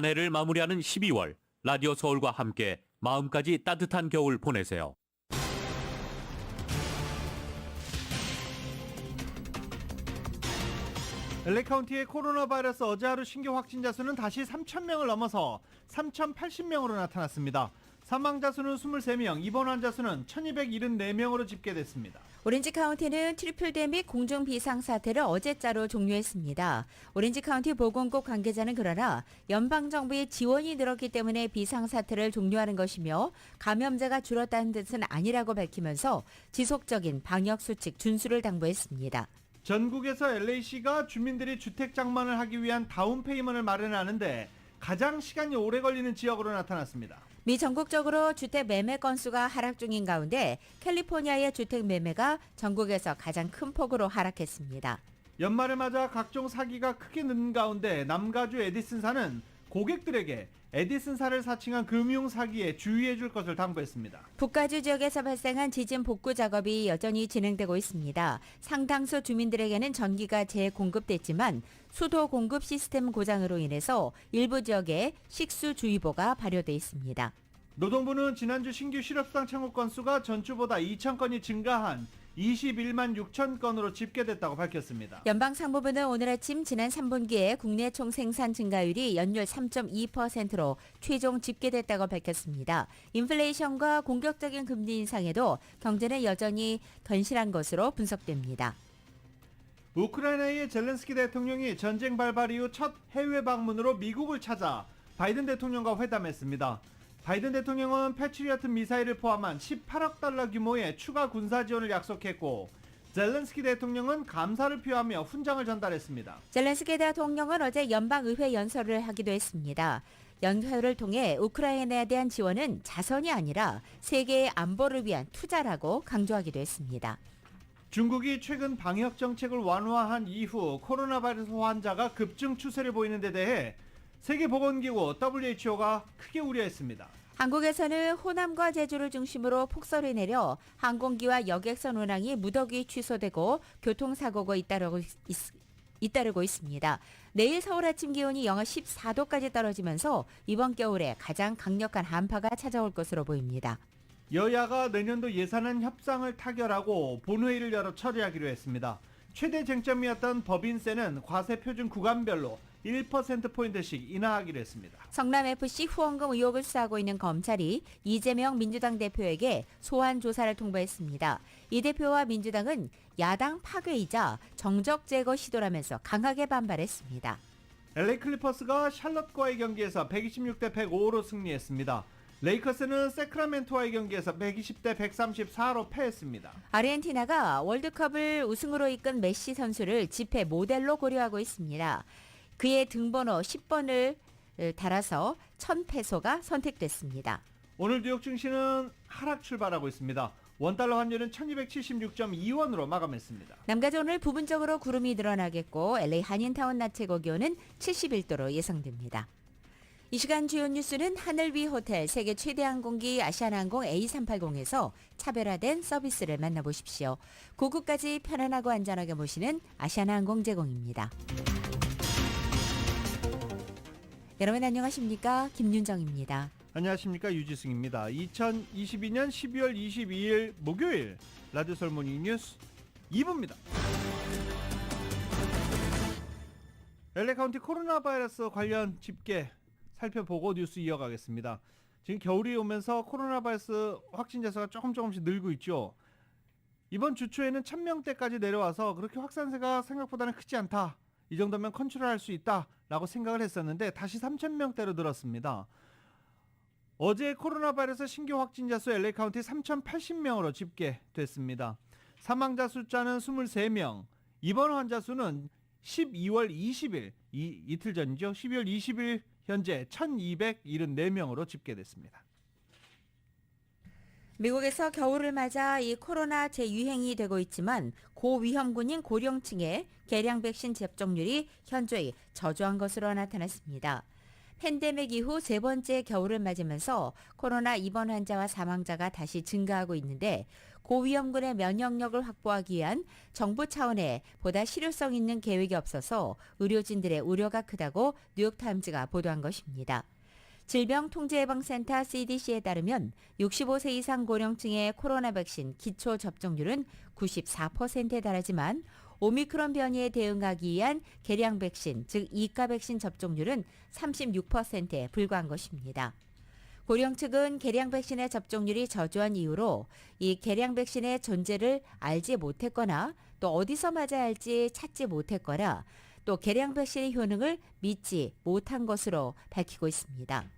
한 해를 마무리하는 12월, 라디오 서울과 함께 마음까지 따뜻한 겨울 보내세요. LA 카운티의 코로나 바이러스 어제 하루 신규 확진자 수는 다시 3,000명을 넘어서 3,080명으로 나타났습니다. 사망자 수는 23명, 입원 환자 수는 1,274명으로 집계됐습니다. 오렌지 카운티는 트리플 및 공중 비상사태를 어제자로 종료했습니다. 오렌지 카운티 보건국 관계자는 그러나 연방정부의 지원이 늘었기 때문에 비상사태를 종료하는 것이며 감염자가 줄었다는 뜻은 아니라고 밝히면서 지속적인 방역수칙 준수를 당부했습니다. 전국에서 LA시가 주민들이 주택 장만을 하기 위한 다운페이먼을 마련하는데 가장 시간이 오래 걸리는 지역으로 나타났습니다. 미 전국적으로 주택 매매 건수가 하락 중인 가운데 캘리포니아의 주택 매매가 전국에서 가장 큰 폭으로 하락했습니다. 연말을 맞아 각종 사기가 크게 는 가운데 남가주 에디슨사는 고객들에게 에디슨사를 사칭한 금융 사기에 주의해 줄 것을 당부했습니다. 북가주 지역에서 발생한 지진 복구 작업이 여전히 진행되고 있습니다. 상당수 주민들에게는 전기가 재공급됐지만 수도 공급 시스템 고장으로 인해서 일부 지역에 식수주의보가 발효돼 있습니다. 노동부는 지난주 신규 실업수당 청구 건수가 전주보다 2,000건이 증가한 21만 6천 건으로 집계됐다고 밝혔습니다. 연방상무부는 오늘 아침 지난 3분기에 국내 총생산 증가율이 연율 3.2%로 최종 집계됐다고 밝혔습니다. 인플레이션과 공격적인 금리 인상에도 경제는 여전히 견실한 것으로 분석됩니다. 우크라이나의 젤렌스키 대통령이 전쟁 발발 이후 첫 해외 방문으로 미국을 찾아 바이든 대통령과 회담했습니다. 바이든 대통령은 패트리어트 미사일을 포함한 18억 달러 규모의 추가 군사 지원을 약속했고 젤렌스키 대통령은 감사를 표하며 훈장을 전달했습니다. 젤렌스키 대통령은 어제 연방의회 연설을 하기도 했습니다. 연설을 통해 우크라이나에 대한 지원은 자선이 아니라 세계의 안보를 위한 투자라고 강조하기도 했습니다. 중국이 최근 방역 정책을 완화한 이후 코로나 바이러스 환자가 급증 추세를 보이는 데 대해 세계보건기구 WHO가 크게 우려했습니다. 한국에서는 호남과 제주를 중심으로 폭설이 내려 항공기와 여객선 운항이 무더기 취소되고 교통사고가 잇따르고 있습니다. 내일 서울 아침 기온이 영하 14도까지 떨어지면서 이번 겨울에 가장 강력한 한파가 찾아올 것으로 보입니다. 여야가 내년도 예산안 협상을 타결하고 본회의를 열어 처리하기로 했습니다. 최대 쟁점이었던 법인세는 과세 표준 구간별로 1%포인트씩 인하하기로 했습니다. 성남FC 후원금 의혹을 수사하고 있는 검찰이 이재명 민주당 대표에게 소환 조사를 통보했습니다. 이 대표와 민주당은 야당 파괴이자 정적 제거 시도라면서 강하게 반발했습니다. LA 클리퍼스가 샬럿과의 경기에서 126대 105로 승리했습니다. 레이커스는 세크라멘토와의 경기에서 120대 134로 패했습니다. 아르헨티나가 월드컵을 우승으로 이끈 메시 선수를 집회 모델로 고려하고 있습니다. 그의 등번호 10번을 달아서 1,000페소가 선택됐습니다. 오늘 뉴욕 증시는 하락 출발하고 있습니다. 원달러 환율은 1276.2원으로 마감했습니다. 남가주 오늘 부분적으로 구름이 늘어나겠고 LA 한인타운 낮 최고 기온은 71도로 예상됩니다. 이 시간 주요 뉴스는 하늘 위 호텔 세계 최대 항공기 아시아나항공 A380에서 차별화된 서비스를 만나보십시오. 고국까지 편안하고 안전하게 모시는 아시아나항공 제공입니다. 여러분 안녕하십니까? 김윤정입니다. 안녕하십니까? 유지승입니다. 2022년 12월 22일 목요일 라디오 서울 모닝 뉴스 2부입니다. LA 카운티 코로나 바이러스 관련 집계 살펴보고 뉴스 이어가겠습니다. 지금 겨울이 오면서 코로나 바이러스 확진자 수가 조금씩 늘고 있죠. 이번 주 초에는 1,000명대까지 내려와서 그렇게 확산세가 생각보다는 크지 않다. 이 정도면 컨트롤할 수 있다라고 생각을 했었는데 다시 3,000명대로 늘었습니다. 어제 코로나 바이러스 신규 확진자 수 LA 카운티 3,080명으로 집계됐습니다. 사망자 숫자는 23명, 입원 환자 수는 12월 20일, 이틀 전이죠. 12월 20일 현재 1,274명으로 집계됐습니다. 미국에서 겨울을 맞아 이 코로나 재유행이 되고 있지만 고위험군인 고령층의 개량 백신 접종률이 현저히 저조한 것으로 나타났습니다. 팬데믹 이후 세 번째 겨울을 맞으면서 코로나 입원 환자와 사망자가 다시 증가하고 있는데 고위험군의 면역력을 확보하기 위한 정부 차원의 보다 실효성 있는 계획이 없어서 의료진들의 우려가 크다고 뉴욕타임즈가 보도한 것입니다. 질병통제예방센터 CDC에 따르면 65세 이상 고령층의 코로나 백신 기초 접종률은 94%에 달하지만 오미크론 변이에 대응하기 위한 개량 백신, 즉 2가 백신 접종률은 36%에 불과한 것입니다. 고령 측은 개량 백신의 접종률이 저조한 이유로 이 개량 백신의 존재를 알지 못했거나 또 어디서 맞아야 할지 찾지 못했거나 또 개량 백신의 효능을 믿지 못한 것으로 밝히고 있습니다.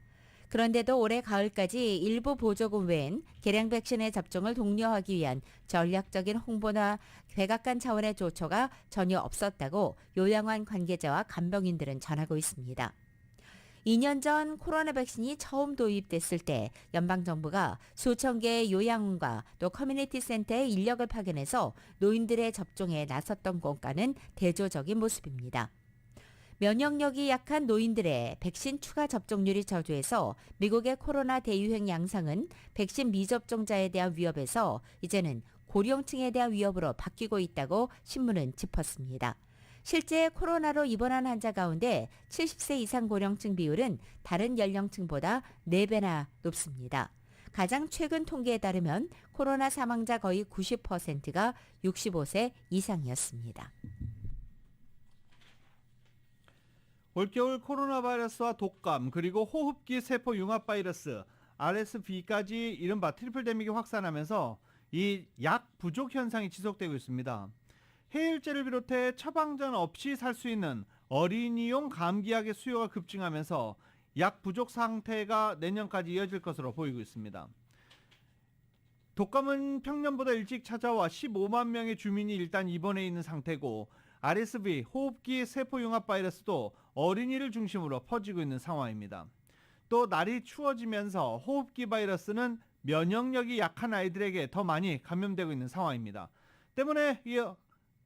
그런데도 올해 가을까지 일부 보조금 외엔 개량 백신의 접종을 독려하기 위한 전략적인 홍보나 백악관 차원의 조처가 전혀 없었다고 요양원 관계자와 간병인들은 전하고 있습니다. 2년 전 코로나 백신이 처음 도입됐을 때 연방정부가 수천 개의 요양원과 또 커뮤니티 센터에 인력을 파견해서 노인들의 접종에 나섰던 것과는 대조적인 모습입니다. 면역력이 약한 노인들의 백신 추가 접종률이 저조해서 미국의 코로나 대유행 양상은 백신 미접종자에 대한 위협에서 이제는 고령층에 대한 위협으로 바뀌고 있다고 신문은 짚었습니다. 실제 코로나로 입원한 환자 가운데 70세 이상 고령층 비율은 다른 연령층보다 4배나 높습니다. 가장 최근 통계에 따르면 코로나 사망자 거의 90%가 65세 이상이었습니다. 올겨울 코로나 바이러스와 독감 그리고 호흡기 세포 융합 바이러스 RSV까지 이른바 트리플 데믹이 확산하면서 이 약 부족 현상이 지속되고 있습니다. 해일제를 비롯해 처방전 없이 살 수 있는 어린이용 감기약의 수요가 급증하면서 약 부족 상태가 내년까지 이어질 것으로 보이고 있습니다. 독감은 평년보다 일찍 찾아와 15만 명의 주민이 일단 입원해 있는 상태고 RSV 호흡기 세포융합 바이러스도 어린이를 중심으로 퍼지고 있는 상황입니다. 또 날이 추워지면서 호흡기 바이러스는 면역력이 약한 아이들에게 더 많이 감염되고 있는 상황입니다. 때문에 이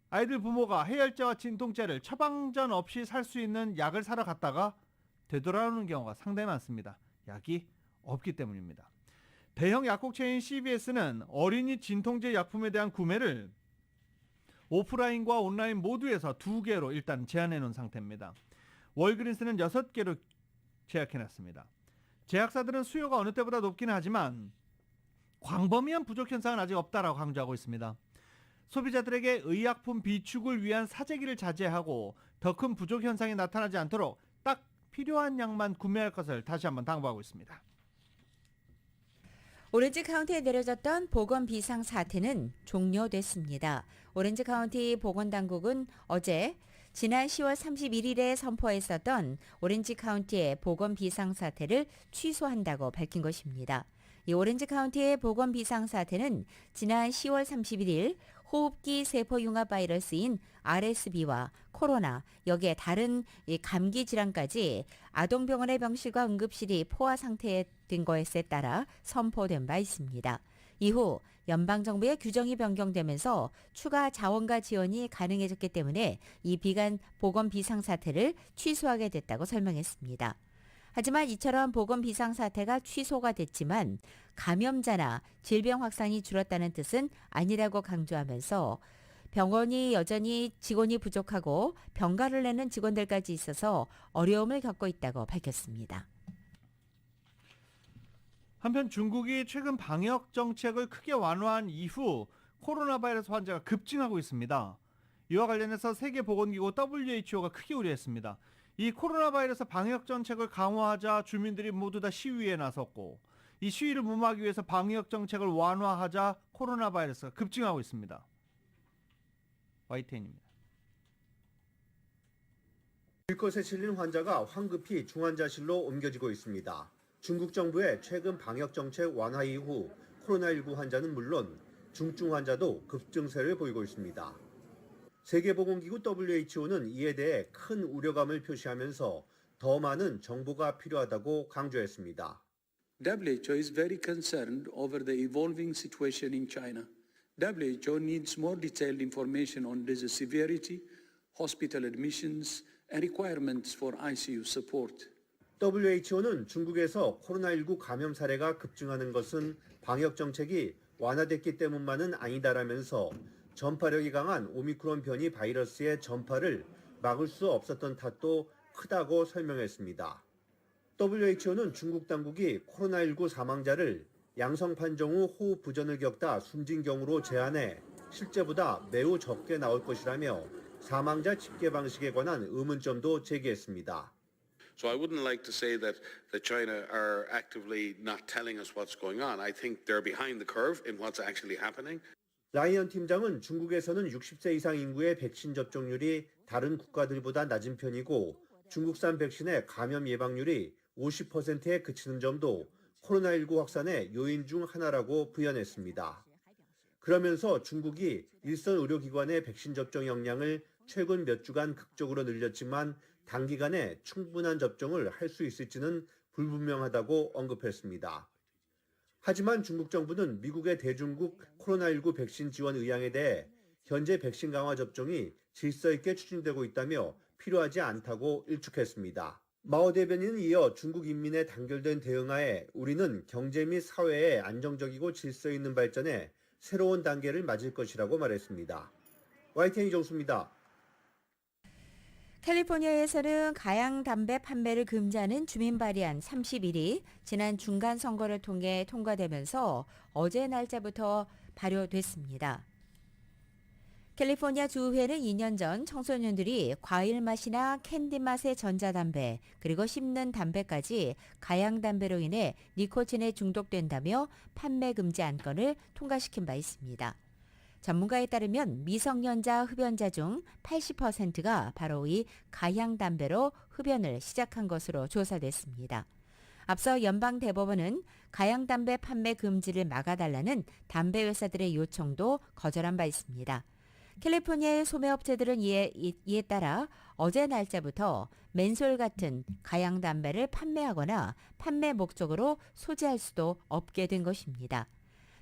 아이들 부모가 해열제와 진통제를 처방전 없이 살 수 있는 약을 사러 갔다가 되돌아오는 경우가 상당히 많습니다. 약이 없기 때문입니다. 대형 약국 체인 CVS는 어린이 진통제 약품에 대한 구매를 오프라인과 온라인 모두에서 2개로 일단 제한해 놓은 상태입니다. 월그린스는 6개로 제약해 놨습니다. 제약사들은 수요가 어느 때보다 높기는 하지만 광범위한 부족 현상은 아직 없다라고 강조하고 있습니다. 소비자들에게 의약품 비축을 위한 사재기를 자제하고 더 큰 부족 현상이 나타나지 않도록 딱 필요한 양만 구매할 것을 다시 한번 당부하고 있습니다. 오렌지 카운티에 내려졌던 보건 비상 사태는 종료됐습니다. 오렌지 카운티 보건당국은 어제 지난 10월 31일에 선포했었던 오렌지 카운티의 보건 비상 사태를 취소한다고 밝힌 것입니다. 이 오렌지 카운티의 보건 비상 사태는 지난 10월 31일 호흡기 세포 융합 바이러스인 RSV와 코로나, 여기에 다른 감기 질환까지 아동병원의 병실과 응급실이 포화 상태에 된 것에 따라 선포된 바 있습니다. 이후 연방정부의 규정이 변경되면서 추가 자원과 지원이 가능해졌기 때문에 이 비간 보건 비상사태를 취소하게 됐다고 설명했습니다. 하지만 이처럼 보건 비상사태가 취소가 됐지만 감염자나 질병 확산이 줄었다는 뜻은 아니라고 강조하면서 병원이 여전히 직원이 부족하고 병가를 내는 직원들까지 있어서 어려움을 겪고 있다고 밝혔습니다. 한편 중국이 최근 방역 정책을 크게 완화한 이후 코로나 바이러스 환자가 급증하고 있습니다. 이와 관련해서 세계보건기구 WHO가 크게 우려했습니다. 이 코로나 바이러스 방역 정책을 강화하자 주민들이 모두 다 시위에 나섰고 이 시위를 무마하기 위해서 방역 정책을 완화하자 코로나 바이러스가 급증하고 있습니다. YTN입니다. 들것에 실린 환자가 황급히 중환자실로 옮겨지고 있습니다. 중국 정부의 최근 방역 정책 완화 이후 코로나19 환자는 물론 중증 환자도 급증세를 보이고 있습니다. 세계보건기구 WHO는 이에 대해 큰 우려감을 표시하면서 더 많은 정보가 필요하다고 강조했습니다. WHO is very concerned over the evolving situation in China. WHO needs more detailed information on disease severity, hospital admissions, and requirements for ICU support. WHO는 중국에서 코로나19 감염 사례가 급증하는 것은 방역 정책이 완화됐기 때문만은 아니다라면서 전파력이 강한 오미크론 변이 바이러스의 전파를 막을 수 없었던 탓도 크다고 설명했습니다. WHO는 중국 당국이 코로나19 사망자를 양성 판정 후 호흡 부전을 겪다 숨진 경우로 제한해 실제보다 매우 적게 나올 것이라며 사망자 집계 방식에 관한 의문점도 제기했습니다. So I wouldn't like to say that China are actively not telling us what's going on. I think they're behind the curve in what's actually happening. 라이언 팀장은 중국에서는 60세 이상 인구의 백신 접종률이 다른 국가들보다 낮은 편이고 중국산 백신의 감염 예방률이 50%에 그치는 점도 코로나19 확산의 요인 중 하나라고 부연했습니다. 그러면서 중국이 일선 의료기관의 백신 접종 역량을 최근 몇 주간 극적으로 늘렸지만 단기간에 충분한 접종을 할 수 있을지는 불분명하다고 언급했습니다. 하지만 중국 정부는 미국의 대중국 코로나19 백신 지원 의향에 대해 현재 백신 강화 접종이 질서 있게 추진되고 있다며 필요하지 않다고 일축했습니다. 마오 대변인은 이어 중국 인민의 단결된 대응하에 우리는 경제 및 사회의 안정적이고 질서 있는 발전에 새로운 단계를 맞을 것이라고 말했습니다. YTN 이정수입니다. 캘리포니아에서는 가양 담배 판매를 금지하는 주민 발의안 31이 지난 중간 선거를 통해 통과되면서 어제 날짜부터 발효됐습니다. 캘리포니아 주의회는 2년 전 청소년들이 과일 맛이나 캔디 맛의 전자담배 그리고 씹는 담배까지 가양 담배로 인해 니코틴에 중독된다며 판매 금지 안건을 통과시킨 바 있습니다. 전문가에 따르면 미성년자 흡연자 중 80%가 바로 이 가양 담배로 흡연을 시작한 것으로 조사됐습니다. 앞서 연방대법원은 가양 담배 판매 금지를 막아달라는 담배 회사들의 요청도 거절한 바 있습니다. 캘리포니아의 소매업체들은 이에 따라 어제 날짜부터 맨솔 같은 가양 담배를 판매하거나 판매 목적으로 소지할 수도 없게 된 것입니다.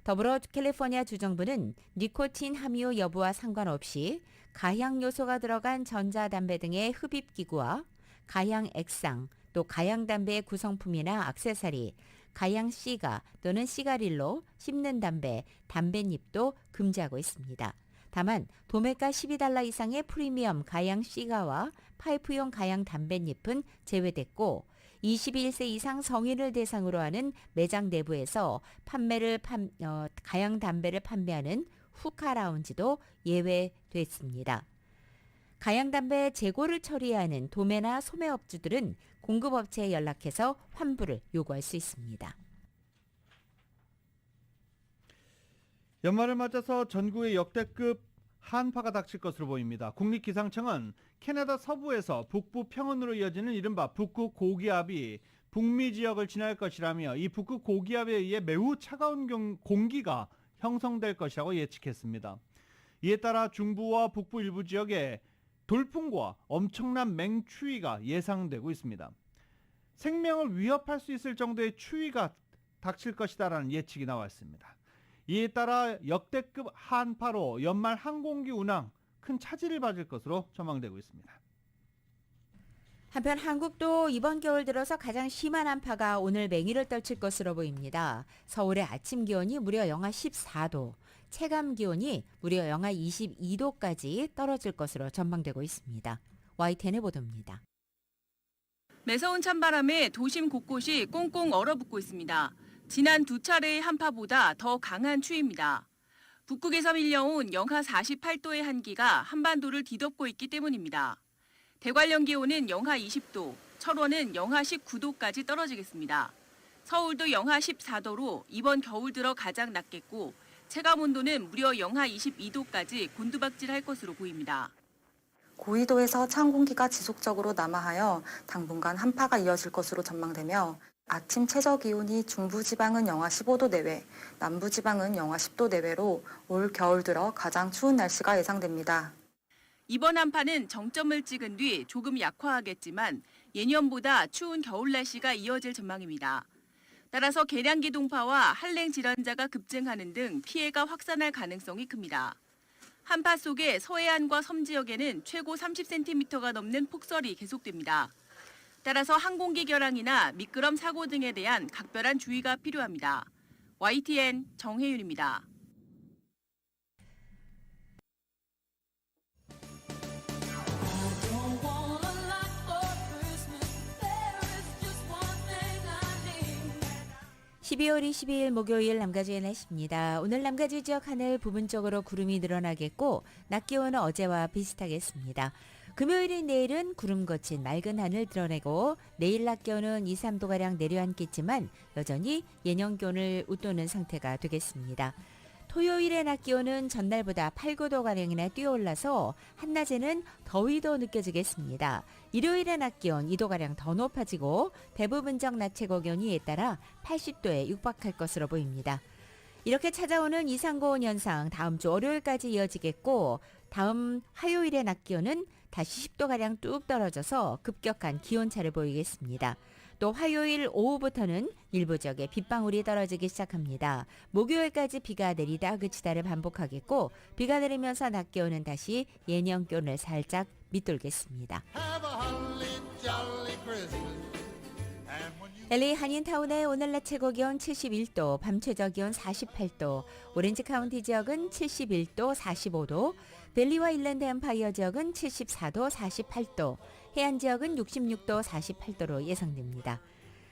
더불어 캘리포니아 주정부는 니코틴 함유 여부와 상관없이 가향 요소가 들어간 전자담배 등의 흡입기구와 가향 액상, 또 가향 담배의 구성품이나 액세서리, 가향 시가 또는 시가릴로, 씹는 담배, 담뱃잎도 금지하고 있습니다. 다만 도매가 $12 이상의 프리미엄 가향 시가와 파이프용 가향 담뱃잎은 제외됐고 21세 이상 성인을 대상으로 하는 매장 내부에서 가양 담배를 판매하는 후카 라운지도 예외됐습니다. 가양 담배 재고를 처리하는 도매나 소매업주들은 공급업체에 연락해서 환불을 요구할 수 있습니다. 연말을 맞아서 전국에 역대급 한파가 닥칠 것으로 보입니다. 국립기상청은 캐나다 서부에서 북부 평원으로 이어지는 이른바 북극 고기압이 북미 지역을 지날 것이라며 이 북극 고기압에 의해 매우 차가운 공기가 형성될 것이라고 예측했습니다. 이에 따라 중부와 북부 일부 지역에 돌풍과 엄청난 맹추위가 예상되고 있습니다. 생명을 위협할 수 있을 정도의 추위가 닥칠 것이다라는 예측이 나왔습니다. 이에 따라 역대급 한파로 연말 항공기 운항 큰 차질을 받을 것으로 전망되고 있습니다. 한편 한국도 이번 겨울 들어서 가장 심한 한파가 오늘 맹위를 떨칠 것으로 보입니다. 서울의 아침 기온이 무려 영하 14도, 체감 기온이 무려 영하 22도까지 떨어질 것으로 전망되고 있습니다. YTN의 보도입니다. 매서운 찬바람에 도심 곳곳이 꽁꽁 얼어붙고 있습니다. 지난 두 차례의 한파보다 더 강한 추위입니다. 북극에서 밀려온 영하 48도의 한기가 한반도를 뒤덮고 있기 때문입니다. 대관령 기온은 영하 20도, 철원은 영하 19도까지 떨어지겠습니다. 서울도 영하 14도로 이번 겨울 들어 가장 낮겠고 체감 온도는 무려 영하 22도까지 곤두박질할 것으로 보입니다. 고위도에서 찬 공기가 지속적으로 남하하여 당분간 한파가 이어질 것으로 전망되며 아침 최저 기온이 중부지방은 영하 15도 내외, 남부지방은 영하 10도 내외로 올 겨울 들어 가장 추운 날씨가 예상됩니다. 이번 한파는 정점을 찍은 뒤 조금 약화하겠지만 예년보다 추운 겨울 날씨가 이어질 전망입니다. 따라서 계량기 동파와 한랭 질환자가 급증하는 등 피해가 확산할 가능성이 큽니다. 한파 속에 서해안과 섬 지역에는 최고 30cm가 넘는 폭설이 계속됩니다. 따라서 항공기 결항이나 미끄럼 사고 등에 대한 각별한 주의가 필요합니다. YTN 정혜윤입니다. (12월 22일) 목요일 남가주의 날씨입니다. 오늘 남가주 지역 하늘 부분적으로 구름이 늘어나겠고 낮 기온은 어제와 비슷하겠습니다. 금요일인 내일은 구름 거친 맑은 하늘 드러내고 내일 낮 기온은 2, 3도가량 내려앉겠지만 여전히 예년 기온을 웃도는 상태가 되겠습니다. 토요일의 낮 기온은 전날보다 8, 9도가량이나 뛰어올라서 한낮에는 더위도 느껴지겠습니다. 일요일의 낮 기온 2도가량 더 높아지고 대부분적 낮 최고 기온에 따라 80도에 육박할 것으로 보입니다. 이렇게 찾아오는 이상고온 현상 다음 주 월요일까지 이어지겠고 다음 화요일의 낮 기온은 다시 10도가량 뚝 떨어져서 급격한 기온차를 보이겠습니다. 또 화요일 오후부터는 일부 지역에 빗방울이 떨어지기 시작합니다. 목요일까지 비가 내리다 그치다를 반복하겠고 비가 내리면서 낮 기온은 다시 예년 기온을 살짝 밑돌겠습니다. LA 한인타운의 오늘 낮 최고 기온 71도, 밤 최저 기온 48도, 오렌지 카운티 지역은 71도, 45도, 벨리와 일랜드 엠파이어 지역은 74도, 48도, 해안 지역은 66도, 48도로 예상됩니다.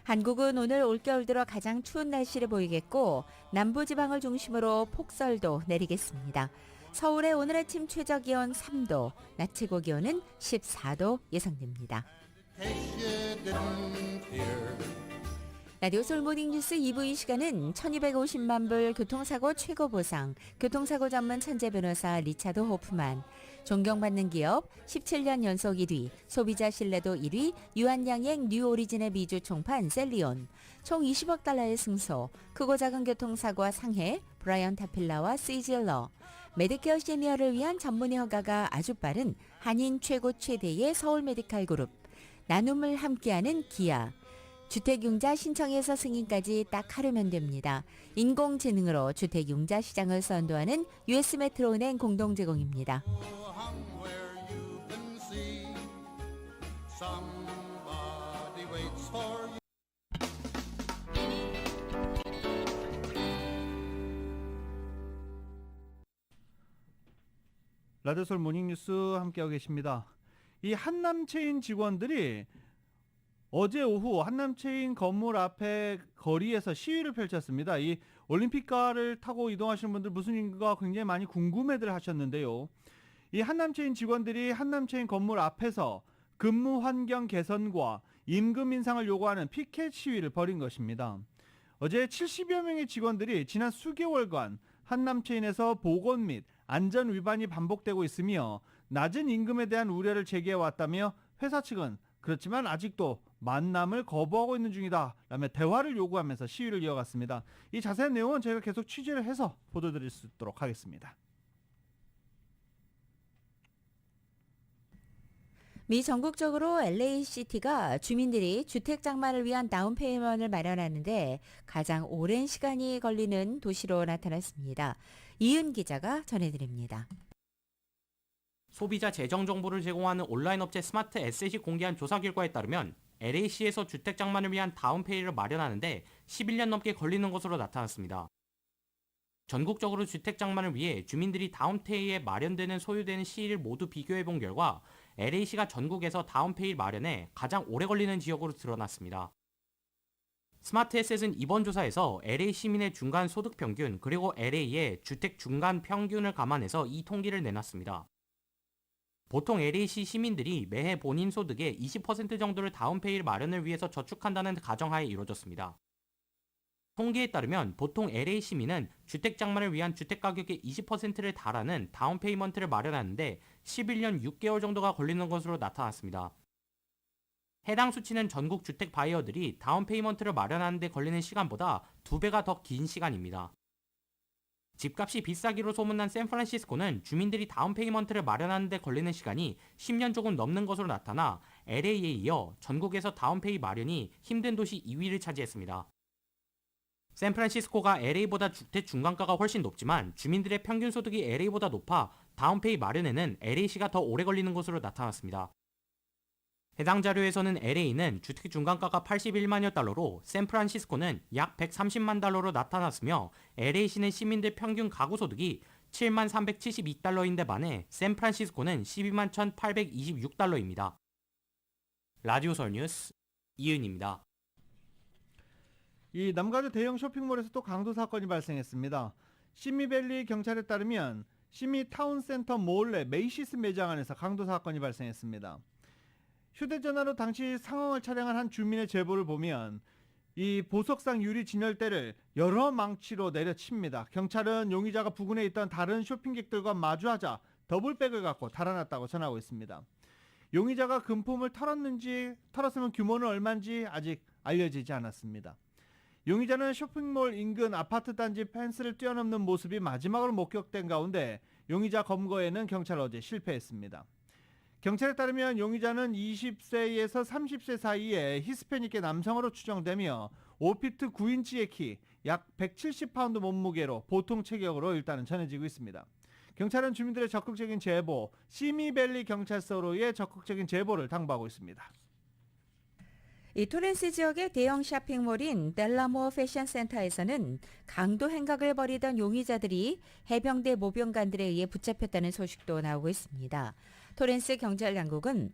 한국은 오늘 올겨울 들어 가장 추운 날씨를 보이겠고 남부지방을 중심으로 폭설도 내리겠습니다. 서울의 오늘 아침 최저 기온 3도, 낮 최고 기온은 14도 예상됩니다. 라디오 솔모닝 뉴스 2부 이 시간은 1250만 불 교통사고 최고 보상, 교통사고 전문 천재 변호사 리차드 호프만, 존경받는 기업 17년 연속 1위, 소비자 신뢰도 1위, 유한양행 뉴 오리진의 미주 총판 셀리온, 총 20억 달러의 승소, 크고 작은 교통사고와 상해, 브라이언 타필라와 시질러, 메디케어 시니어를 위한 전문의 허가가 아주 빠른 한인 최고 최대의 서울 메디칼 그룹, 나눔을 함께하는 기아, 주택융자 신청에서 승인까지 딱 하루면 됩니다. 인공지능으로 주택융자 시장을 선도하는 US 메트로은행 공동 제공입니다. 라디오솔 모닝뉴스 함께하고 계십니다. 이 한남체인 직원들이 어제 오후 한남체인 건물 앞에 거리에서 시위를 펼쳤습니다. 이 올림픽카를 타고 이동하시는 분들 무슨 일인가 굉장히 많이 궁금해들 하셨는데요. 이 한남체인 직원들이 한남체인 건물 앞에서 근무 환경 개선과 임금 인상을 요구하는 피켓 시위를 벌인 것입니다. 어제 70여 명의 직원들이 지난 수개월간 한남체인에서 보건 및 안전 위반이 반복되고 있으며 낮은 임금에 대한 우려를 제기해왔다며 회사 측은 그렇지만 아직도 만남을 거부하고 있는 중이다 라며 대화를 요구하면서 시위를 이어갔습니다. 이 자세한 내용은 저희가 계속 취재를 해서 보도드릴 수 있도록 하겠습니다. 미 전국적으로 LA시티가 주민들이 주택 장만을 위한 다운페이먼트를 마련하는데 가장 오랜 시간이 걸리는 도시로 나타났습니다. 이은 기자가 전해드립니다. 소비자 재정 정보를 제공하는 온라인 업체 스마트 에셋이 공개한 조사 결과에 따르면 LA시에서 주택 장만을 위한 다운페이를 마련하는데 11년 넘게 걸리는 것으로 나타났습니다. 전국적으로 주택 장만을 위해 주민들이 다운페이에 마련되는 소요되는 시일을 모두 비교해 본 결과 LA시가 전국에서 다운페이 마련에 가장 오래 걸리는 지역으로 드러났습니다. 스마트 에셋은 이번 조사에서 LA 시민의 중간 소득 평균 그리고 LA의 주택 중간 평균을 감안해서 이 통계를 내놨습니다. 보통 LA시 시민들이 매해 본인 소득의 20% 정도를 다운페이 마련을 위해서 저축한다는 가정하에 이루어졌습니다. 통계에 따르면 보통 LA 시민은 주택 장만을 위한 주택 가격의 20%를 달하는 다운페이먼트를 마련하는데 11년 6개월 정도가 걸리는 것으로 나타났습니다. 해당 수치는 전국 주택 바이어들이 다운페이먼트를 마련하는 데 걸리는 시간보다 2배가 더 긴 시간입니다. 집값이 비싸기로 소문난 샌프란시스코는 주민들이 다운페이먼트를 마련하는 데 걸리는 시간이 10년 조금 넘는 것으로 나타나 LA에 이어 전국에서 다운페이 마련이 힘든 도시 2위를 차지했습니다. 샌프란시스코가 LA보다 주택 중간가가 훨씬 높지만 주민들의 평균 소득이 LA보다 높아 다운페이 마련에는 LA시가 더 오래 걸리는 것으로 나타났습니다. 해당 자료에서는 LA는 주택 중간가가 81만여 달러로 샌프란시스코는 약 130만 달러로 나타났으며 LA시는 시민들 평균 가구 소득이 7만 372달러인데 반해 샌프란시스코는 12만 1826달러입니다. 라디오 설 뉴스 이은입니다. 이 남가주 대형 쇼핑몰에서 또 강도 사건이 발생했습니다. 시미밸리 경찰에 따르면 시미 타운센터 몰 내 메이시스 매장 안에서 강도 사건이 발생했습니다. 휴대전화로 당시 상황을 촬영한 한 주민의 제보를 보면 이 보석상 유리 진열대를 여러 망치로 내려칩니다. 경찰은 용의자가 부근에 있던 다른 쇼핑객들과 마주하자 더블백을 갖고 달아났다고 전하고 있습니다. 용의자가 금품을 털었으면 규모는 얼마인지 아직 알려지지 않았습니다. 용의자는 쇼핑몰 인근 아파트 단지 펜스를 뛰어넘는 모습이 마지막으로 목격된 가운데 용의자 검거에는 경찰 어제 실패했습니다. 경찰에 따르면 용의자는 20세에서 30세 사이에 히스패닉계 남성으로 추정되며 5피트 9인치의 키, 약 170파운드 몸무게로 보통 체격으로 일단은 전해지고 있습니다. 경찰은 주민들의 적극적인 제보, 시미밸리 경찰서로의 적극적인 제보를 당부하고 있습니다. 이 토렌스 지역의 대형 쇼핑몰인 델라모 패션센터에서는 강도 행각을 벌이던 용의자들이 해병대 모병관들에 의해 붙잡혔다는 소식도 나오고 있습니다. 토렌스 경찰당국은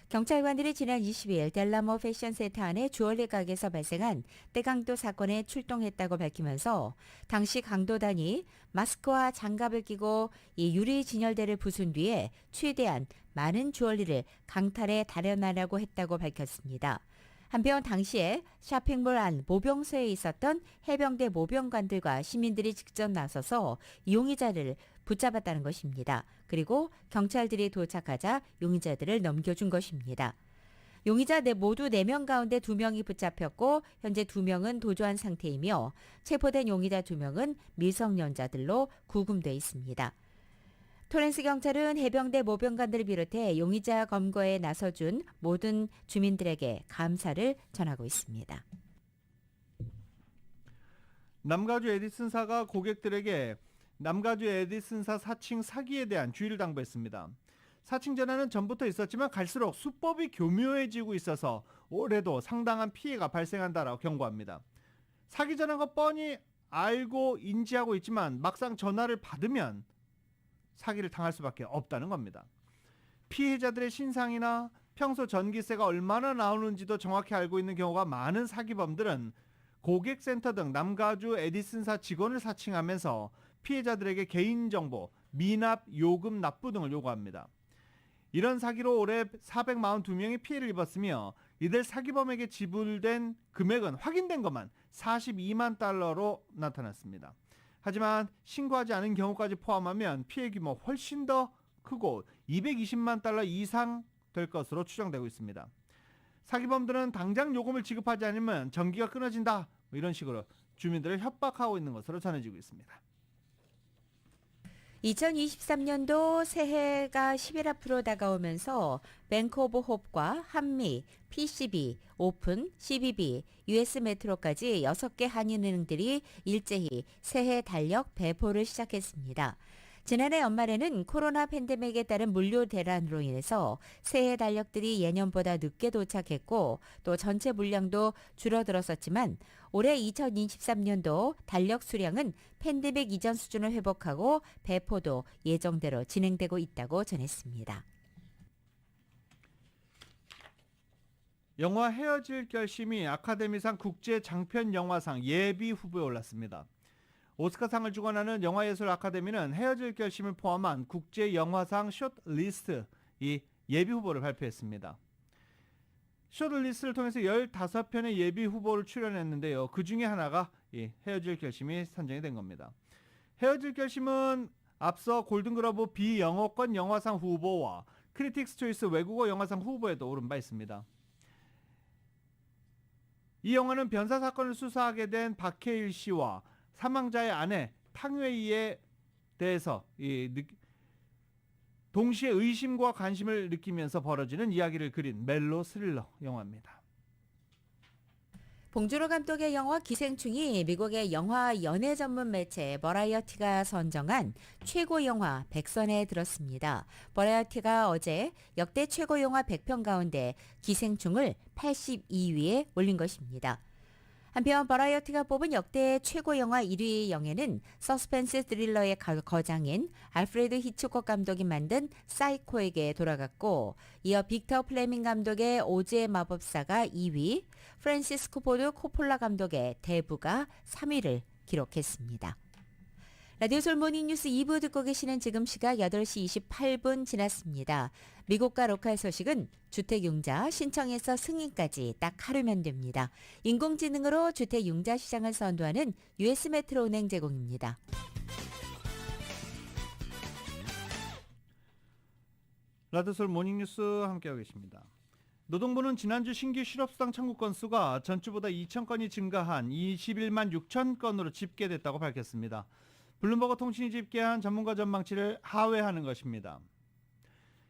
경찰관들이 지난 22일 델라모 패션센터 안에 주얼리 가게에서 발생한 떼강도 사건에 출동했다고 밝히면서 당시 강도단이 마스크와 장갑을 끼고 이 유리 진열대를 부순 뒤에 최대한 많은 주얼리를 강탈해 달여나라고 했다고 밝혔습니다. 한편 당시에 쇼핑몰 안 모병소에 있었던 해병대 모병관들과 시민들이 직접 나서서 용의자를 붙잡았다는 것입니다. 그리고 경찰들이 도착하자 용의자들을 넘겨준 것입니다. 용의자 모두 4명 가운데 2명이 붙잡혔고 현재 2명은 도주한 상태이며 체포된 용의자 2명은 미성년자들로 구금돼 있습니다. 토렌스 경찰은 해병대 모병관들을 비롯해 용의자 검거에 나서준 모든 주민들에게 감사를 전하고 있습니다. 남가주 에디슨사가 고객들에게 남가주 에디슨사 사칭 사기에 대한 주의를 당부했습니다. 사칭 전화는 전부터 있었지만 갈수록 수법이 교묘해지고 있어서 올해도 상당한 피해가 발생한다라고 경고합니다. 사기 전화인 거 뻔히 알고 인지하고 있지만 막상 전화를 받으면 사기를 당할 수밖에 없다는 겁니다. 피해자들의 신상이나 평소 전기세가 얼마나 나오는지도 정확히 알고 있는 경우가 많은 사기범들은 고객센터 등 남가주 에디슨사 직원을 사칭하면서 피해자들에게 개인정보, 미납, 요금 납부 등을 요구합니다. 이런 사기로 올해 442명이 피해를 입었으며 이들 사기범에게 지불된 금액은 확인된 것만 42만 달러로 나타났습니다. 하지만 신고하지 않은 경우까지 포함하면 피해 규모 훨씬 더 크고 220만 달러 이상 될 것으로 추정되고 있습니다. 사기범들은 당장 요금을 지급하지 않으면 전기가 끊어진다 이런 식으로 주민들을 협박하고 있는 것으로 전해지고 있습니다. 2023년도 새해가 10일 앞으로 다가오면서 뱅크 오브 홉과 한미, PCB, 오픈, CBB, US 메트로까지 6개 한인은행들이 일제히 새해 달력 배포를 시작했습니다. 지난해 연말에는 코로나 팬데믹에 따른 물류 대란으로 인해서 새해 달력들이 예년보다 늦게 도착했고 또 전체 물량도 줄어들었었지만 올해 2023년도 달력 수량은 팬데믹 이전 수준을 회복하고 배포도 예정대로 진행되고 있다고 전했습니다. 영화 헤어질 결심이 아카데미상 국제장편영화상 예비 후보에 올랐습니다. 오스카상을 주관하는 영화예술 아카데미는 헤어질 결심을 포함한 국제영화상 숏리스트 이 예비 후보를 발표했습니다. 숏리스트를 통해서 15편의 예비 후보를 출연했는데요. 그 중에 하나가 이 헤어질 결심이 선정이 된 겁니다. 헤어질 결심은 앞서 골든글러브 비영어권 영화상 후보와 크리틱스 초이스 외국어 영화상 후보에도 오른 바 있습니다. 이 영화는 변사 사건을 수사하게 된 박해일 씨와 사망자의 아내 탕웨이에 대해서 동시에 의심과 관심을 느끼면서 벌어지는 이야기를 그린 멜로 스릴러 영화입니다. 봉준호 감독의 영화 기생충이 미국의 영화 연예 전문 매체 버라이어티가 선정한 최고 영화 100선에 들었습니다. 버라이어티가 어제 역대 최고 영화 100편 가운데 기생충을 82위에 올린 것입니다. 한편 버라이어티가 뽑은 역대 최고 영화 1위 영예는 서스펜스 스릴러의 거장인 알프레드 히치콕 감독이 만든 사이코에게 돌아갔고, 이어 빅터 플레밍 감독의 오즈의 마법사가 2위, 프란시스코 포드 코폴라 감독의 대부가 3위를 기록했습니다. 라디오 솔 모닝뉴스 2부 듣고 계시는 지금 시각 8시 28분 지났습니다. 미국과 로컬 소식은 주택융자 신청에서 승인까지 딱 하루면 됩니다. 인공지능으로 주택융자 시장을 선도하는 US 메트로은행 제공입니다. 라디오 솔 모닝뉴스 함께하고 계십니다. 노동부는 지난주 신규 실업수당 청구 건수가 전주보다 2,000건이 증가한 21만 6천 건으로 집계됐다고 밝혔습니다. 블룸버그 통신이 집계한 전문가 전망치를 하회하는 것입니다.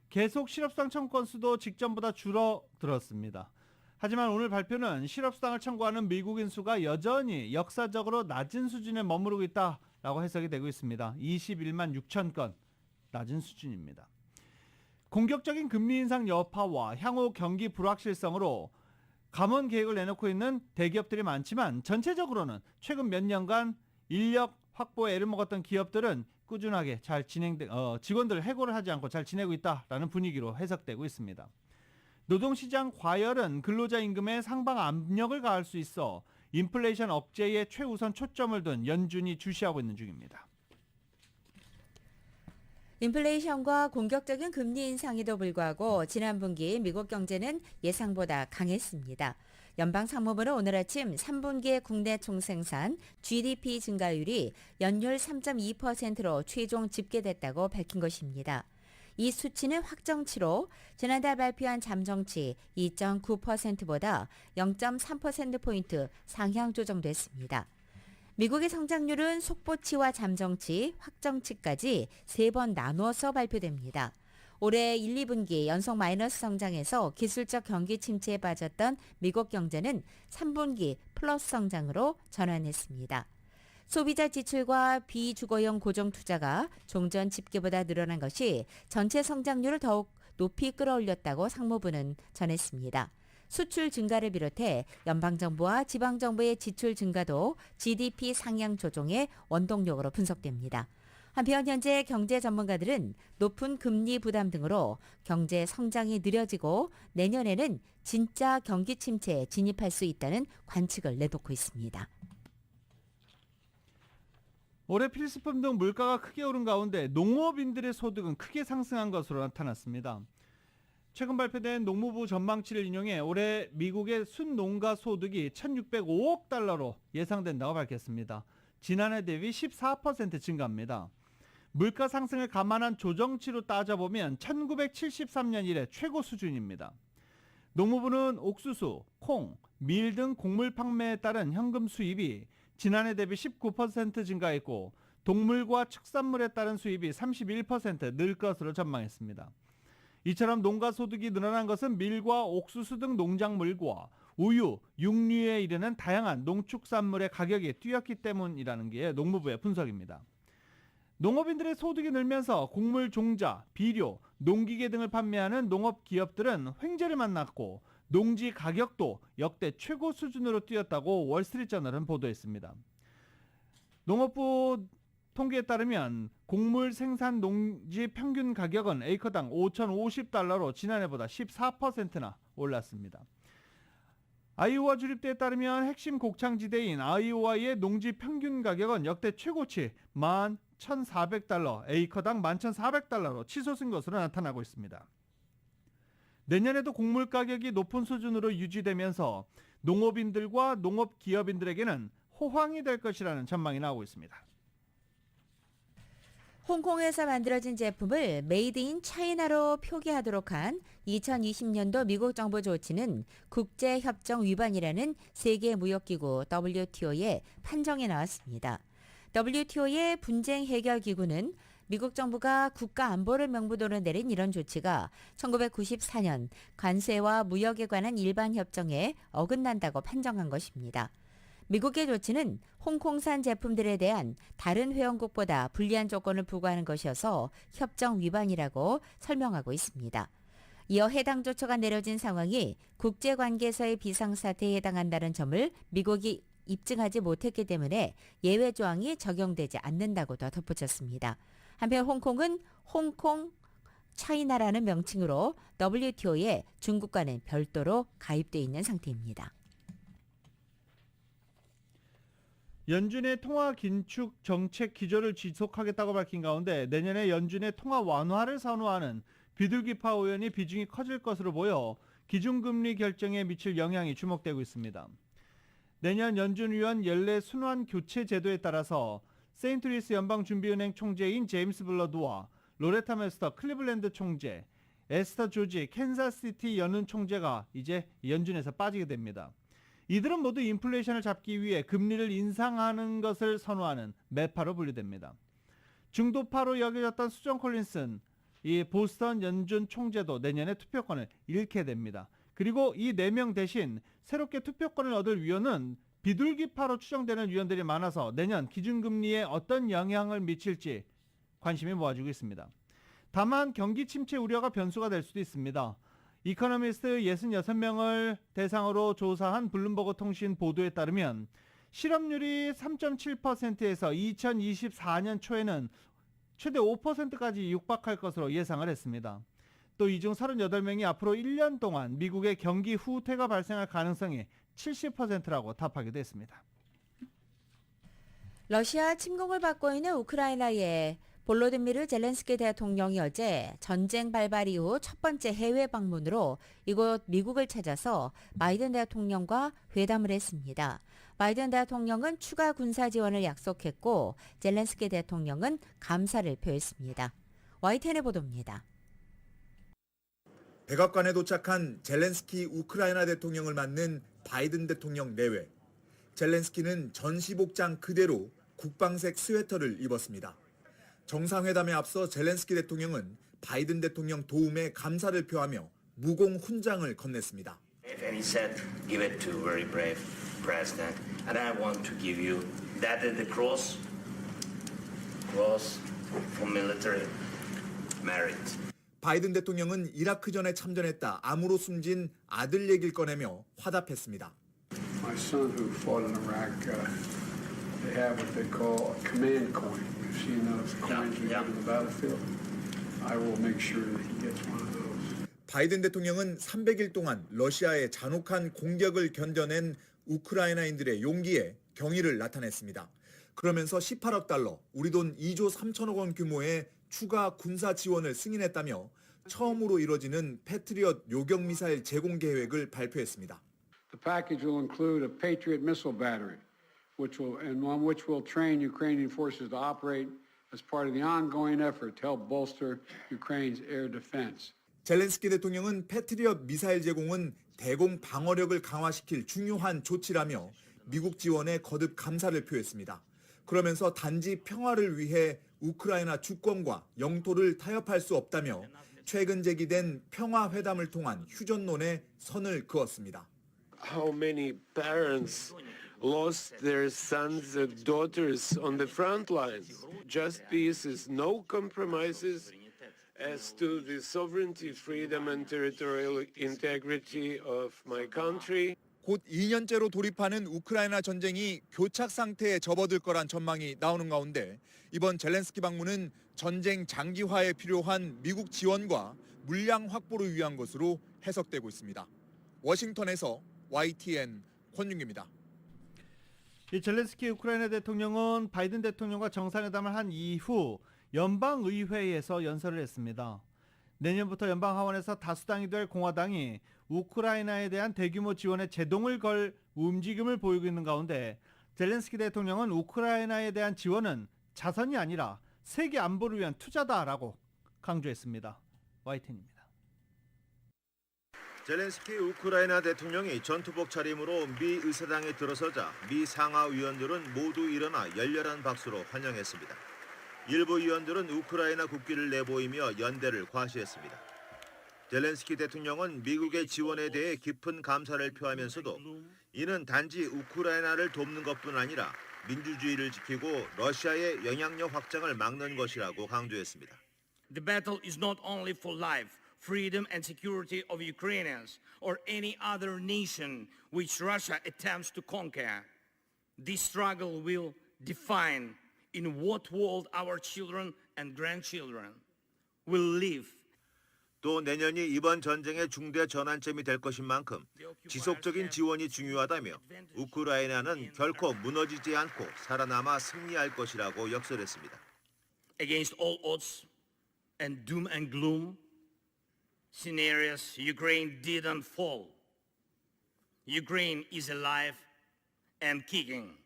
계속 실업수당 청구 건수도 직전보다 줄어들었습니다. 하지만 오늘 발표는 실업수당을 청구하는 미국인 수가 여전히 역사적으로 낮은 수준에 머무르고 있다라고 해석이 되고 있습니다. 21만 6천 건, 낮은 수준입니다. 공격적인 금리 인상 여파와 향후 경기 불확실성으로 감원 계획을 내놓고 있는 대기업들이 많지만, 전체적으로는 최근 몇 년간 인력 확보에 애를 먹었던 기업들은 꾸준하게 잘 직원들 해고를 하지 않고 잘 지내고 있다라는 분위기로 해석되고 있습니다. 노동시장 과열은 근로자 임금에 상방 압력을 가할 수 있어 인플레이션 억제에 최우선 초점을 둔 연준이 주시하고 있는 중입니다. 인플레이션과 공격적인 금리 인상에도 불구하고 지난 분기 미국 경제는 예상보다 강했습니다. 연방상무부는 오늘 아침 3분기의 국내 총생산 GDP 증가율이 연율 3.2%로 최종 집계됐다고 밝힌 것입니다. 이 수치는 확정치로 지난달 발표한 잠정치 2.9%보다 0.3%포인트 상향 조정됐습니다. 미국의 성장률은 속보치와 잠정치, 확정치까지 3번 나누어서 발표됩니다. 올해 1, 2분기 연속 마이너스 성장에서 기술적 경기 침체에 빠졌던 미국 경제는 3분기 플러스 성장으로 전환했습니다. 소비자 지출과 비주거용 고정투자가 종전 집계보다 늘어난 것이 전체 성장률을 더욱 높이 끌어올렸다고 상무부는 전했습니다. 수출 증가를 비롯해 연방정부와 지방정부의 지출 증가도 GDP 상향 조정의 원동력으로 분석됩니다. 한편 현재 경제 전문가들은 높은 금리 부담 등으로 경제 성장이 느려지고 내년에는 진짜 경기 침체에 진입할 수 있다는 관측을 내놓고 있습니다. 올해 필수품 등 물가가 크게 오른 가운데 농업인들의 소득은 크게 상승한 것으로 나타났습니다. 최근 발표된 농무부 전망치를 인용해 올해 미국의 순농가 소득이 1,605억 달러로 예상된다고 밝혔습니다. 지난해 대비 14% 증가합니다. 물가 상승을 감안한 조정치로 따져보면 1973년 이래 최고 수준입니다. 농무부는 옥수수, 콩, 밀 등 곡물 판매에 따른 현금 수입이 지난해 대비 19% 증가했고, 동물과 축산물에 따른 수입이 31% 늘 것으로 전망했습니다. 이처럼 농가 소득이 늘어난 것은 밀과 옥수수 등 농작물과 우유, 육류에 이르는 다양한 농축산물의 가격이 뛰었기 때문이라는 게 농무부의 분석입니다. 농업인들의 소득이 늘면서 곡물 종자, 비료, 농기계 등을 판매하는 농업기업들은 횡재를 만났고 농지 가격도 역대 최고 수준으로 뛰었다고 월스트리트저널은 보도했습니다. 농업부 통계에 따르면 곡물 생산 농지 평균 가격은 에이커당 5,050달러로 지난해보다 14%나 올랐습니다. 아이오와 주립대에 따르면 핵심 곡창지대인 아이오와의 농지 평균 가격은 역대 최고치 11,400달러, 에이커당 11,400달러로 치솟은 것으로 나타나고 있습니다. 내년에도 곡물 가격이 높은 수준으로 유지되면서 농업인들과 농업기업인들에게는 호황이 될 것이라는 전망이 나오고 있습니다. 홍콩에서 만들어진 제품을 메이드 인 차이나로 표기하도록 한 2020년도 미국 정부 조치는 국제협정 위반이라는 세계무역기구 WTO의 판정이 나왔습니다. WTO의 분쟁 해결 기구는 미국 정부가 국가 안보를 명분으로 내린 이런 조치가 1994년 관세와 무역에 관한 일반 협정에 어긋난다고 판정한 것입니다. 미국의 조치는 홍콩산 제품들에 대한 다른 회원국보다 불리한 조건을 부과하는 것이어서 협정 위반이라고 설명하고 있습니다. 이어 해당 조처가 내려진 상황이 국제관계에서의 비상사태에 해당한다는 점을 미국이 입증하지 못했기 때문에 예외 조항이 적용되지 않는다고도 덧붙였습니다. 한편 홍콩은 홍콩 차이나라는 명칭으로 WTO에 중국과는 별도로 가입돼 있는 상태입니다. 연준의 통화 긴축 정책 기조를 지속하겠다고 밝힌 가운데 내년에 연준의 통화 완화를 선호하는 비둘기파 의원이 비중이 커질 것으로 보여 기준금리 결정에 미칠 영향이 주목되고 있습니다. 내년 연준 위원 연례 순환 교체 제도에 따라서 세인트루이스 연방준비은행 총재인 제임스 블러드와 로레타 메스터 클리블랜드 총재, 에스터 조지 캔자스시티 연은 총재가 이제 연준에서 빠지게 됩니다. 이들은 모두 인플레이션을 잡기 위해 금리를 인상하는 것을 선호하는 매파로 분류됩니다. 중도파로 여겨졌던 수정 콜린슨, 이 보스턴 연준 총재도 내년에 투표권을 잃게 됩니다. 그리고 이 4명 대신 새롭게 투표권을 얻을 위원은 비둘기파로 추정되는 위원들이 많아서 내년 기준금리에 어떤 영향을 미칠지 관심이 모아지고 있습니다. 다만 경기 침체 우려가 변수가 될 수도 있습니다. 이코노미스트 66명을 대상으로 조사한 블룸버그 통신 보도에 따르면 실업률이 3.7%에서 2024년 초에는 최대 5%까지 육박할 것으로 예상을 했습니다. 또 이 중 38명이 앞으로 1년 동안 미국의 경기 후퇴가 발생할 가능성이 70%라고 답하기도 했습니다. 러시아 침공을 받고 있는 우크라이나에 볼로디미르 젤렌스키 대통령이 어제 전쟁 발발 이후 첫 번째 해외 방문으로 이곳 미국을 찾아서 바이든 대통령과 회담을 했습니다. 바이든 대통령은 추가 군사 지원을 약속했고 젤렌스키 대통령은 감사를 표했습니다. YTN의 보도입니다. 백악관에 도착한 젤렌스키 우크라이나 대통령을 맞는 바이든 대통령 내외. 젤렌스키는 전시복장 그대로 국방색 스웨터를 입었습니다. 정상회담에 앞서 젤렌스키 대통령은 바이든 대통령 도움에 감사를 표하며 무공 훈장을 건넸습니다. And he said, give it to very brave president. And I want to give you that is the cross for military merit. 바이든 대통령은 이라크전에 참전했다 암으로 숨진 아들 얘기를 꺼내며 화답했습니다. My son who fought in Iraq, they have what they call a command coin. You've seen those coins we have in the battlefield. I will make sure that he gets one of those. 바이든 대통령은 300일 동안 러시아의 잔혹한 공격을 견뎌낸 우크라이나인들의 용기에 경의를 나타냈습니다. 그러면서 18억 달러, 우리 돈 2조 3천억 원 규모의 추가 군사 지원을 승인했다며 처음으로 이뤄지는 패트리엇 요격 미사일 제공 계획을 발표했습니다. The package will include a Patriot missile battery, which will train Ukrainian forces to operate as part of the ongoing effort to help bolster Ukraine's air defense. 젤렌스키 대통령은 패트리엇 미사일 제공은 대공 방어력을 강화시킬 중요한 조치라며 미국 지원에 거듭 감사를 표했습니다. 그러면서 단지 평화를 위해 우크라이나 주권과 영토를 타협할 수 없다며 최근 제기된 평화 회담을 통한 휴전론에 선을 그었습니다. How many parents lost their sons and daughters on the front lines? Just peace is no compromises as to the sovereignty, freedom and territorial integrity of my country. 곧 2년째로 돌입하는 우크라이나 전쟁이 교착 상태에 접어들 거란 전망이 나오는 가운데 이번 젤렌스키 방문은 전쟁 장기화에 필요한 미국 지원과 물량 확보를 위한 것으로 해석되고 있습니다. 워싱턴에서 YTN 권윤기입니다. 이 젤렌스키 우크라이나 대통령은 바이든 대통령과 정상회담을 한 이후 연방의회에서 연설을 했습니다. 내년부터 연방 하원에서 다수당이 될 공화당이 우크라이나에 대한 대규모 지원에 제동을 걸 움직임을 보이고 있는 가운데 젤렌스키 대통령은 우크라이나에 대한 지원은 자선이 아니라 세계 안보를 위한 투자다라고 강조했습니다. YTN입니다. 젤렌스키 우크라이나 대통령이 전투복 차림으로 미 의사당에 들어서자 미 상하위원들은 모두 일어나 열렬한 박수로 환영했습니다. 일부 의원들은 우크라이나 국기를 내보이며 연대를 과시했습니다. 젤렌스키 대통령은 미국의 지원에 대해 깊은 감사를 표하면서도 이는 단지 우크라이나를 돕는 것뿐 아니라 민주주의를 지키고 러시아의 영향력 확장을 막는 것이라고 강조했습니다. The battle is not only for life, freedom and security of Ukrainians or any other nation which Russia attempts to conquer. This struggle will define in what world our children and grandchildren will live. 또 내년이 이번 전쟁의 중대 전환점이 될 것인 만큼 지속적인 지원이 중요하다며 우크라이나는 결코 무너지지 않고 살아남아 승리할 것이라고 역설했습니다. Against all odds and doom and gloom scenarios, Ukraine didn't fall. Ukraine is alive and kicking.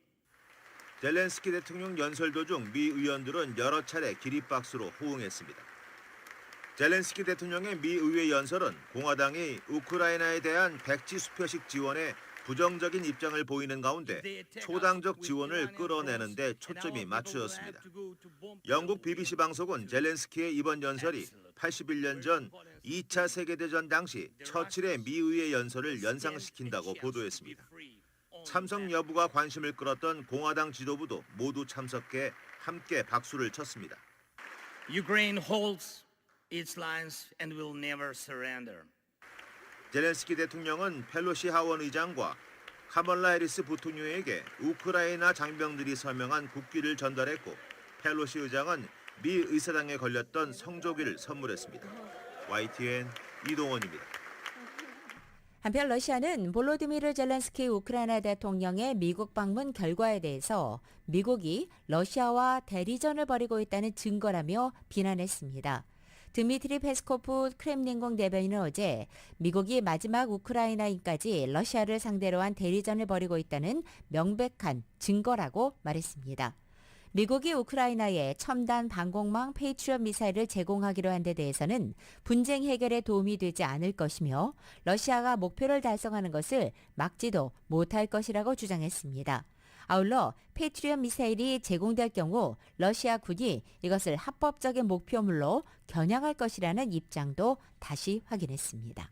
젤렌스키 대통령 연설 도중 미 의원들은 여러 차례 기립박수로 호응했습니다. 젤렌스키 대통령의 미 의회 연설은 공화당이 우크라이나에 대한 백지 수표식 지원에 부정적인 입장을 보이는 가운데 초당적 지원을 끌어내는 데 초점이 맞춰졌습니다. 영국 BBC 방송은 젤렌스키의 이번 연설이 81년 전 2차 세계대전 당시 처칠의 미 의회 연설을 연상시킨다고 보도했습니다. 참석 여부가 관심을 끌었던 공화당 지도부도 모두 참석해 함께 박수를 쳤습니다. Ukraine holds its lines and will never surrender. 젤렌스키 대통령은 펠로시 하원 의장과 카멀라 해리스 부통령에게 우크라이나 장병들이 서명한 국기를 전달했고 펠로시 의장은 미 의사당에 걸렸던 성조기를 선물했습니다. YTN 이동원입니다. 한편 러시아는 볼로디미르 젤렌스키 우크라이나 대통령의 미국 방문 결과에 대해서 미국이 러시아와 대리전을 벌이고 있다는 증거라며 비난했습니다. 드미트리 페스코프 크렘린궁 대변인은 어제 미국이 마지막 우크라이나인까지 러시아를 상대로 한 대리전을 벌이고 있다는 명백한 증거라고 말했습니다. 미국이 우크라이나에 첨단 방공망 페이트리엇 미사일을 제공하기로 한 데 대해서는 분쟁 해결에 도움이 되지 않을 것이며 러시아가 목표를 달성하는 것을 막지도 못할 것이라고 주장했습니다. 아울러 페이트리엇 미사일이 제공될 경우 러시아군이 이것을 합법적인 목표물로 겨냥할 것이라는 입장도 다시 확인했습니다.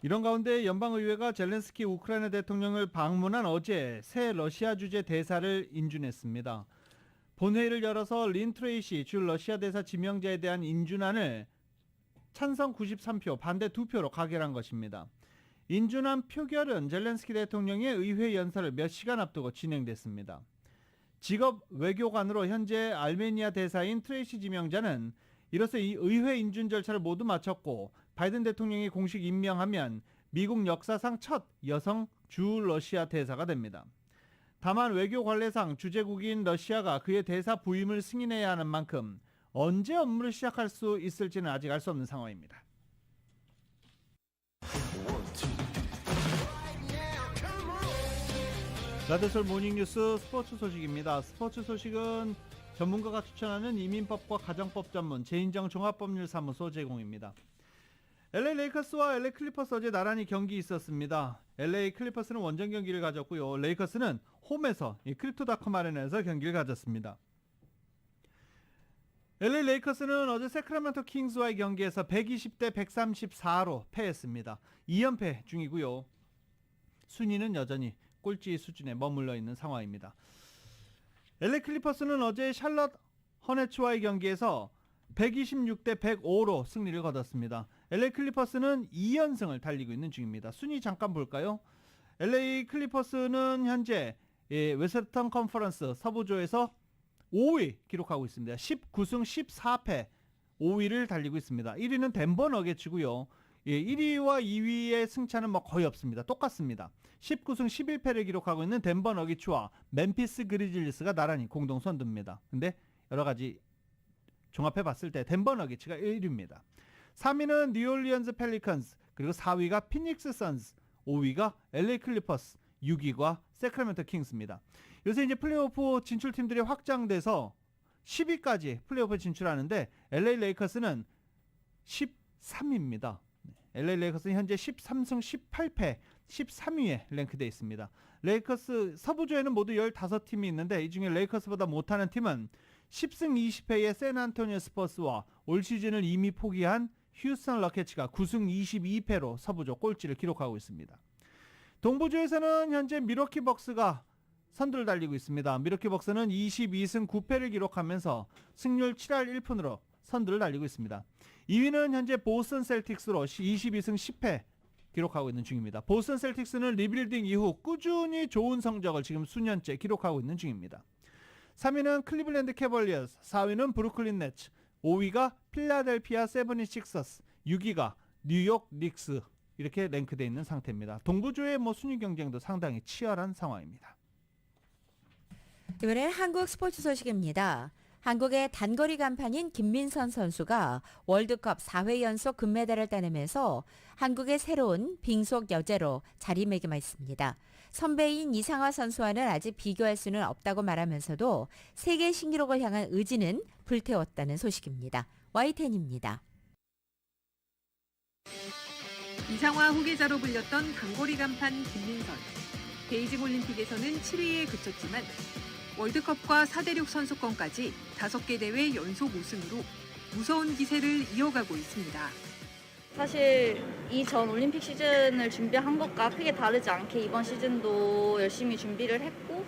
이런 가운데 연방의회가 젤렌스키 우크라이나 대통령을 방문한 어제 새 러시아 주재 대사를 인준했습니다. 본회의를 열어서 린 트레이시 주 러시아 대사 지명자에 대한 인준안을 찬성 93표, 반대 2표로 가결한 것입니다. 인준안 표결은 젤렌스키 대통령의 의회 연설을 몇 시간 앞두고 진행됐습니다. 직업 외교관으로 현재 알메니아 대사인 트레이시 지명자는 이로써 이 의회 인준 절차를 모두 마쳤고 바이든 대통령이 공식 임명하면 미국 역사상 첫 여성 주 러시아 대사가 됩니다. 다만 외교 관례상 주재국인 러시아가 그의 대사 부임을 승인해야 하는 만큼 언제 업무를 시작할 수 있을지는 아직 알 수 없는 상황입니다. 라디오솔 모닝뉴스 스포츠 소식입니다. 스포츠 소식은 전문가가 추천하는 이민법과 가정법 전문 제인정 종합법률사무소 제공입니다. LA 레이커스와 LA 클리퍼스 어제 나란히 경기 있었습니다. LA 클리퍼스는 원정 경기를 가졌고요. 레이커스는 홈에서 크립토닷컴 아레나에서 경기를 가졌습니다. LA 레이커스는 어제 세크라멘토 킹스와의 경기에서 120대 134로 패했습니다. 2연패 중이고요. 순위는 여전히 꼴찌 수준에 머물러 있는 상황입니다. LA 클리퍼스는 어제 샬럿 허네츠와의 경기에서 126대 105로 승리를 거뒀습니다. LA 클리퍼스는 2연승을 달리고 있는 중입니다. 순위 잠깐 볼까요? LA 클리퍼스는 현재 웨스턴 컨퍼런스 서부조에서 5위 기록하고 있습니다. 19승 14패 5위를 달리고 있습니다. 1위는 덴버 너게츠고요. 1위와 2위의 승차는 거의 없습니다. 똑같습니다. 19승 11패를 기록하고 있는 덴버 너게츠와 멤피스 그리즐리스가 나란히 공동 선두입니다. 근데 여러 가지 종합해 봤을 때 덴버 너게츠가 1위입니다. 3위는 뉴올리언즈 펠리컨스, 그리고 4위가 피닉스 선즈, 5위가 LA 클리퍼스, 6위가 세크라멘토 킹스입니다. 요새 이제 플레이오프 진출팀들이 확장돼서 10위까지 플레이오프에 진출하는데 LA 레이커스는 13위입니다. LA 레이커스는 현재 13승 18패 13위에 랭크되어 있습니다. 레이커스 서부조에는 모두 15팀이 있는데 이 중에 레이커스보다 못하는 팀은 10승 20패의 샌안토니오 스퍼스와 올 시즌을 이미 포기한 휴스턴 러켓츠가 9승 22패로 서부조 꼴찌를 기록하고 있습니다. 동부조에서는 현재 밀워키 벅스가 선두를 달리고 있습니다. 밀워키 벅스는 22승 9패를 기록하면서 승률 7할 1푼으로 선두를 달리고 있습니다. 2위는 현재 보스턴 셀틱스로 22승 10패 기록하고 있는 중입니다. 보스턴 셀틱스는 리빌딩 이후 꾸준히 좋은 성적을 지금 수년째 기록하고 있는 중입니다. 3위는 클리블랜드 캐벌리어스, 4위는 브루클린 네츠, 5위가 필라델피아 세븐티식서스, 6위가 뉴욕 닉스 이렇게 랭크되어 있는 상태입니다. 동부조의 순위 경쟁도 상당히 치열한 상황입니다. 이번엔 한국 스포츠 소식입니다. 한국의 단거리 간판인 김민선 선수가 월드컵 4회 연속 금메달을 따내면서 한국의 새로운 빙속 여제로 자리매김했습니다. 선배인 이상화 선수와는 아직 비교할 수는 없다고 말하면서도 세계 신기록을 향한 의지는 불태웠다는 소식입니다. Y10입니다. 이상화 후계자로 불렸던 단거리 간판 김민선. 베이징 올림픽에서는 7위에 그쳤지만 월드컵과 4대륙 선수권까지 5개 대회 연속 우승으로 무서운 기세를 이어가고 있습니다. 사실 이전 올림픽 시즌을 준비한 것과 크게 다르지 않게 이번 시즌도 열심히 준비를 했고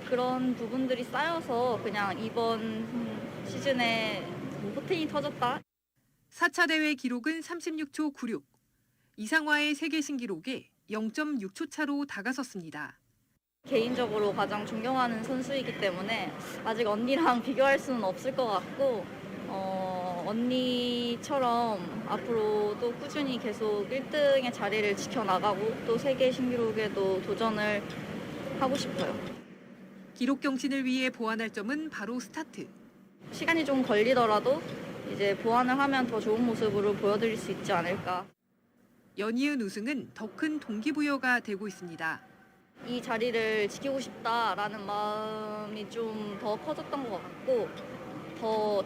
그런 부분들이 쌓여서 그냥 이번 시즌에 포텐이 터졌다. 4차 대회 기록은 36초 96. 이상화의 세계 신기록에 0.6초 차로 다가섰습니다. 개인적으로 가장 존경하는 선수이기 때문에 아직 언니랑 비교할 수는 없을 것 같고 언니처럼 앞으로도 꾸준히 계속 1등의 자리를 지켜나가고 또 세계 신기록에도 도전을 하고 싶어요. 기록 경신을 위해 보완할 점은 바로 스타트. 시간이 좀 걸리더라도 이제 보완을 하면 더 좋은 모습으로 보여드릴 수 있지 않을까. 연이은 우승은 더 큰 동기부여가 되고 있습니다. 이 자리를 지키고 싶다라는 마음이 좀 더 커졌던 것 같고 더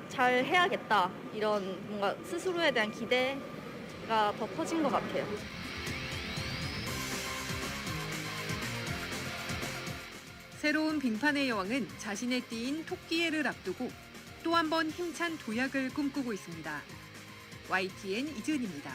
잘 해야겠다 이런 뭔가 스스로에 대한 기대가 더 커진 것 같아요. 새로운 빙판의 여왕은 자신의 띠인 토끼해를 앞두고 또 한 번 힘찬 도약을 꿈꾸고 있습니다. YTN 이지은입니다.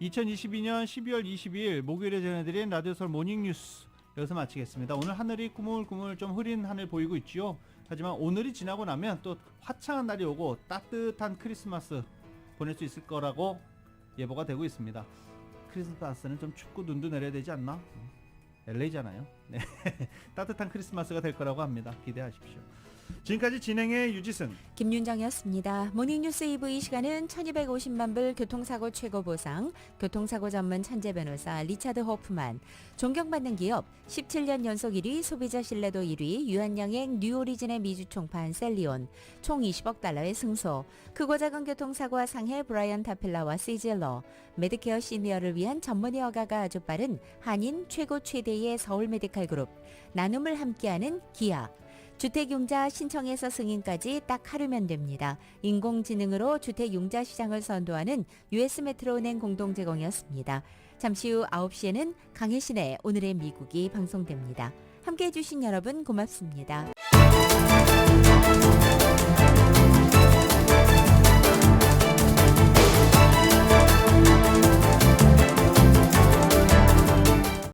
(2022년 12월 22일) 목요일에 전해드린 라디오 서울 모닝뉴스 여기서 마치겠습니다. 오늘 하늘이 꾸물꾸물 좀 흐린 하늘 보이고 있지요. 하지만 오늘이 지나고 나면 또 화창한 날이 오고 따뜻한 크리스마스 보낼 수 있을 거라고 예보가 되고 있습니다. 크리스마스는 좀 춥고 눈도 내려야 되지 않나? LA잖아요. 네. 따뜻한 크리스마스가 될 거라고 합니다. 기대하십시오. 지금까지 진행의 유지승, 김윤정이었습니다. 모닝뉴스 2부 이 시간은 1250만 불 교통사고 최고 보상, 교통사고 전문 천재 변호사 리차드 호프만, 존경받는 기업 17년 연속 1위 소비자 신뢰도 1위 유한양행 뉴오리진의 미주 총판 셀리온, 총 20억 달러의 승소, 크고 작은 교통사고와 상해 브라이언 타필라와 시질러, 메드케어 시니어를 위한 전문의 허가가 아주 빠른 한인 최고 최대의 서울 메디칼 그룹, 나눔을 함께하는 기아, 주택융자 신청에서 승인까지 딱 하루면 됩니다. 인공지능으로 주택융자 시장을 선도하는 US메트로은행 공동제공이었습니다. 잠시 후 9시에는 강혜신의 오늘의 미국이 방송됩니다. 함께해 주신 여러분 고맙습니다.